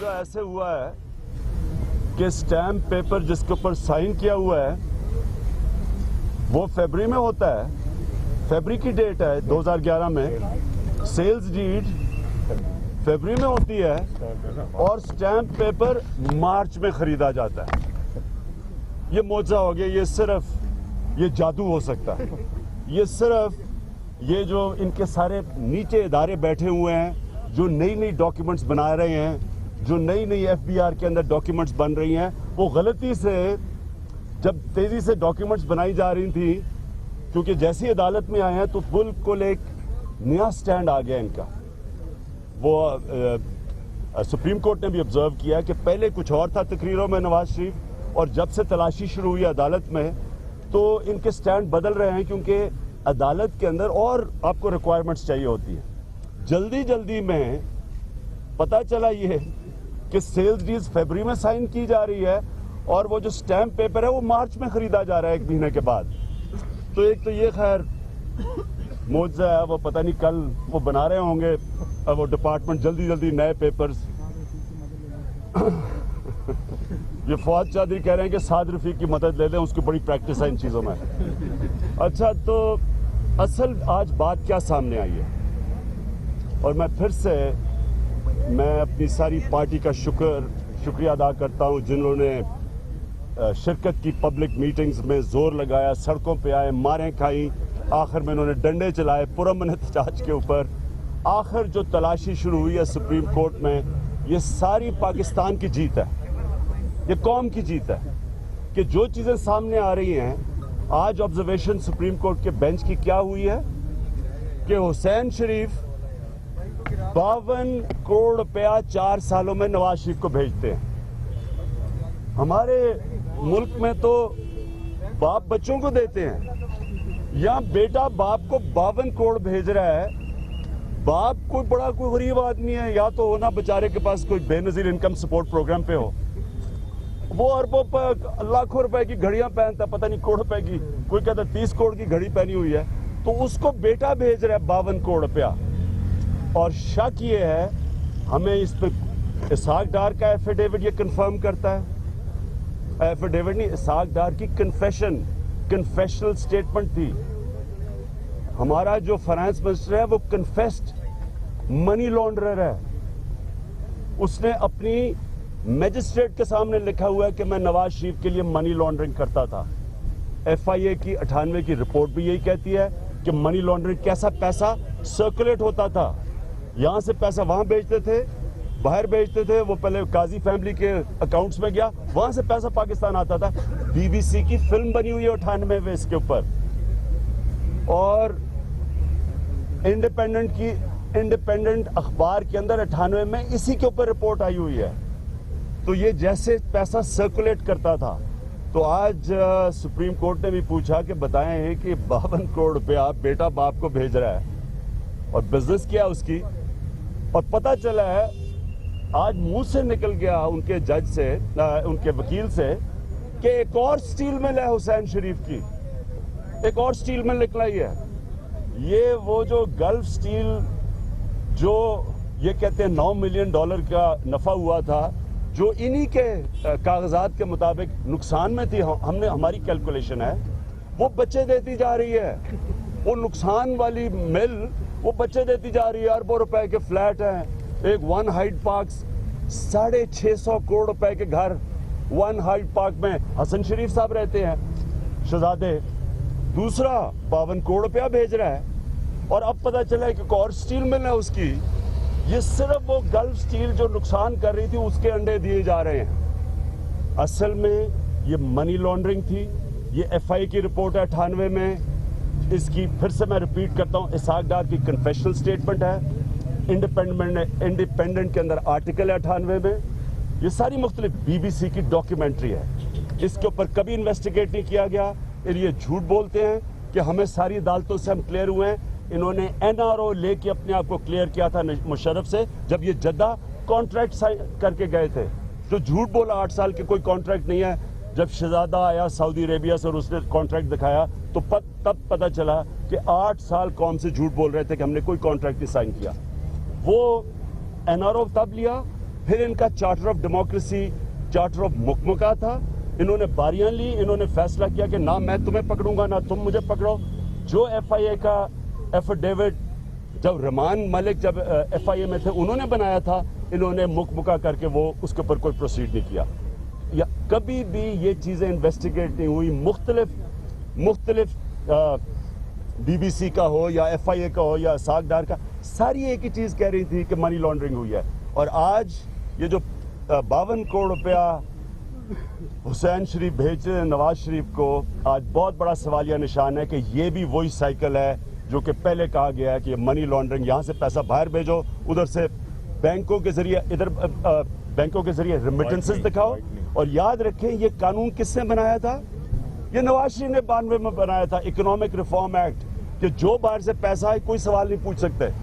معجزہ ایسے ہوا ہے کہ اسٹیمپ پیپر جس کے اوپر سائن کیا ہوا ہے وہ فیبری میں ہوتا ہے, فیبری کی ڈیٹ ہے 2011 میں, سیلز ڈیڈ فیبری میں ہوتی ہے اور اسٹیمپ پیپر مارچ میں خریدا جاتا ہے. یہ معجزہ ہو گیا. یہ صرف یہ جادو ہو سکتا ہے. یہ صرف یہ جو ان کے سارے نیچے ادارے بیٹھے ہوئے ہیں جو نئی نئی ڈاکیومنٹس بنا رہے ہیں, جو نئی نئی ایف بی آر کے اندر ڈاکیومنٹس بن رہی ہیں, وہ غلطی سے جب تیزی سے ڈاکیومنٹس بنائی جا رہی تھیں کیونکہ جیسی عدالت میں آئے ہیں تو بالکل ایک نیا سٹینڈ آ گیا ان کا. وہ سپریم کورٹ نے بھی آبزرو کیا کہ پہلے کچھ اور تھا تقریروں میں نواز شریف, اور جب سے تلاشی شروع ہوئی عدالت میں تو ان کے سٹینڈ بدل رہے ہیں کیونکہ عدالت کے اندر اور آپ کو ریکوائرمنٹس چاہیے ہوتی ہیں. جلدی میں پتہ چلا یہ کہ سیلز ڈیز فیبری میں سائن کی جا رہی ہے اور وہ جو سٹیمپ پیپر ہے وہ مارچ میں خریدا جا رہا ہے 1 مہینے کے بعد. تو ایک تو یہ خیر معجزہ ہے, وہ پتہ نہیں کل وہ بنا رہے ہوں گے وہ ڈپارٹمنٹ جلدی نئے پیپرز. یہ فواد چودھری کہہ رہے ہیں کہ سعد رفیق کی مدد لے لیں, اس کی بڑی پریکٹس ہے ان چیزوں میں. اچھا, تو اصل آج بات کیا سامنے آئی ہے, اور میں پھر سے میں اپنی ساری پارٹی کا شکریہ ادا کرتا ہوں جنہوں نے شرکت کی پبلک میٹنگز میں زور لگایا, سڑکوں پہ آئے, ماریں کھائیں, آخر میں انہوں نے ڈنڈے چلائے پرامن احتجاج کے اوپر. آخر جو تلاشی شروع ہوئی ہے سپریم کورٹ میں, یہ ساری پاکستان کی جیت ہے, یہ قوم کی جیت ہے کہ جو چیزیں سامنے آ رہی ہیں. آج آبزرویشن سپریم کورٹ کے بینچ کی کیا ہوئی ہے کہ حسین شریف 52 کروڑ روپیہ 4 سالوں میں نواز شریف کو بھیجتے ہیں. ہمارے ملک میں تو باپ بچوں کو دیتے ہیں, یہاں بیٹا باپ کو 52 کروڑ بھیج رہا ہے. باپ کوئی بڑا کوئی غریب آدمی ہے, یا تو ہونا بیچارے کے پاس کوئی بے نظیر انکم سپورٹ پروگرام پہ ہو, وہ اربوں لاکھوں روپے کی گھڑیاں پہنتا, پتہ نہیں کروڑ روپے کی, کوئی کہتا 30 کروڑ کی گھڑی پہنی ہوئی ہے, تو اس کو بیٹا بھیج رہا ہے 52 کروڑ روپیہ. اور شک یہ ہے, ہمیں اس پہ اسحاق ڈار کا ایفیڈیوٹ یہ کنفرم کرتا ہے, ایفیڈیوٹ نہیں, اسحاق ڈار کی کنفیشنل سٹیٹمنٹ تھی. ہمارا جو فائنانس منسٹر ہے وہ کنفیسڈ منی لانڈرر ہے. اس نے اپنی میجسٹریٹ کے سامنے لکھا ہوا ہے کہ میں نواز شریف کے لیے منی لانڈرنگ کرتا تھا. ایف آئی اے کی 98 کی رپورٹ بھی یہی کہتی ہے کہ منی لانڈرنگ کیسا پیسہ سرکولیٹ ہوتا تھا. یہاں سے پیسہ وہاں بھیجتے تھے, باہر بھیجتے تھے, وہ پہلے قاضی فیملی کے اکاؤنٹس میں گیا, وہاں سے پیسہ پاکستان آتا تھا. بی بی سی کی فلم بنی ہوئی ہے 98 میں اس کے اوپر, اور انڈیپینڈنٹ اخبار کے اندر 98 میں اسی کے اوپر رپورٹ آئی ہوئی ہے. تو یہ جیسے پیسہ سرکولیٹ کرتا تھا. تو آج سپریم کورٹ نے بھی پوچھا کہ بتائیں کہ 52 کروڑ روپیہ بیٹا باپ کو بھیج رہا ہے اور بزنس کیا اس کی, اور پتہ چلا ہے آج منہ سے نکل گیا ان کے جج سے, ان کے وکیل سے, کہ ایک اور سٹیل مل ہے حسین شریف کی, ایک اور سٹیل مل نکلا ہی ہے. یہ وہ جو گلف سٹیل جو یہ کہتے ہیں $9 ملین کا نفع ہوا تھا, جو انہی کے کاغذات کے مطابق نقصان میں تھی, ہماری کیلکولیشن ہے, وہ بچے دیتی جا رہی ہے. وہ نقصان والی مل وہ بچے دیتی جا رہی ہے. اربوں روپے کے فلیٹ ہیں, ایک 1 ہائیڈ پارکس 650 کروڑ روپے کے گھر 1 ہائیڈ پارک میں حسن شریف صاحب رہتے ہیں شہزادے. دوسرا 52 کروڑ روپیہ بھیج رہا ہے, اور اب پتہ چلا ہے کہ ایک اور سٹیل مل ہے اس کی. یہ صرف وہ گلف سٹیل جو نقصان کر رہی تھی اس کے انڈے دیے جا رہے ہیں. اصل میں یہ منی لانڈرنگ تھی. یہ ایف آئی کی رپورٹ ہے 98 میں, اس کی پھر سے میں ریپیٹ کرتا ہوں, اسحاق ڈار کی کنفیشنل سٹیٹمنٹ ہے, انڈیپینڈنٹ کے اندر آرٹیکل ہے 98 میں. یہ ساری مختلف بی بی سی کی ڈاکیومنٹری ہے, اس کے اوپر کبھی انویسٹیگیٹ نہیں کیا گیا. یہ جھوٹ بولتے ہیں کہ ہمیں ساری عدالتوں سے ہم کلیئر ہوئے ہیں. انہوں نے این آر او لے کے اپنے آپ کو کلیئر کیا تھا مشرف سے جب یہ جدہ کانٹریکٹ سائن کر کے گئے تھے. تو جھوٹ بولا 8 سال کے کوئی کانٹریکٹ نہیں ہے. جب شہزادہ آیا سعودی عربیہ سے اور اس نے کانٹریکٹ دکھایا تو تب پتہ چلا کہ 8 سال قوم سے جھوٹ بول رہے تھے کہ ہم نے کوئی کانٹریکٹ نہیں سائن کیا. وہ این آر او تب لیا پھر ان کا charter of democracy charter of مکمکا تھا. انہوں نے باریاں لی, انہوں نے فیصلہ کیا کہ نہ میں تمہیں پکڑوں گا نہ تم مجھے پکڑو. جو ایف آئی اے کا ایفیڈیوٹ جب رحمان ملک جب ایف آئی اے میں تھے انہوں نے بنایا تھا, انہوں نے مکمکا کر کے وہ اس کے اوپر کوئی پروسیڈ نہیں کیا. یا کبھی بھی یہ چیزیں انویسٹیگیٹ نہیں ہوئی. مختلف بی بی سی کا ہو یا ایف آئی اے کا ہو یا ساکھ ڈار کا, ساری ایک ہی چیز کہہ رہی تھی کہ منی لانڈرنگ ہوئی ہے. اور آج یہ جو 52 کروڑ روپیہ حسین شریف بھیج رہے ہیں نواز شریف کو, آج بہت بڑا سوالیہ نشان ہے کہ یہ بھی وہی سائیکل ہے جو کہ پہلے کہا گیا ہے کہ یہ منی لانڈرنگ, یہاں سے پیسہ باہر بھیجو, ادھر سے بینکوں کے ذریعے بینکوں کے ذریعے ریمیٹنسز دکھاؤ. اور یاد رکھیں یہ قانون کس نے بنایا تھا؟ یہ نواز شریف نے 92 میں بنایا تھا, اکنامک ریفارم ایکٹ, کہ جو باہر سے پیسہ آئے کوئی سوال نہیں پوچھ سکتے.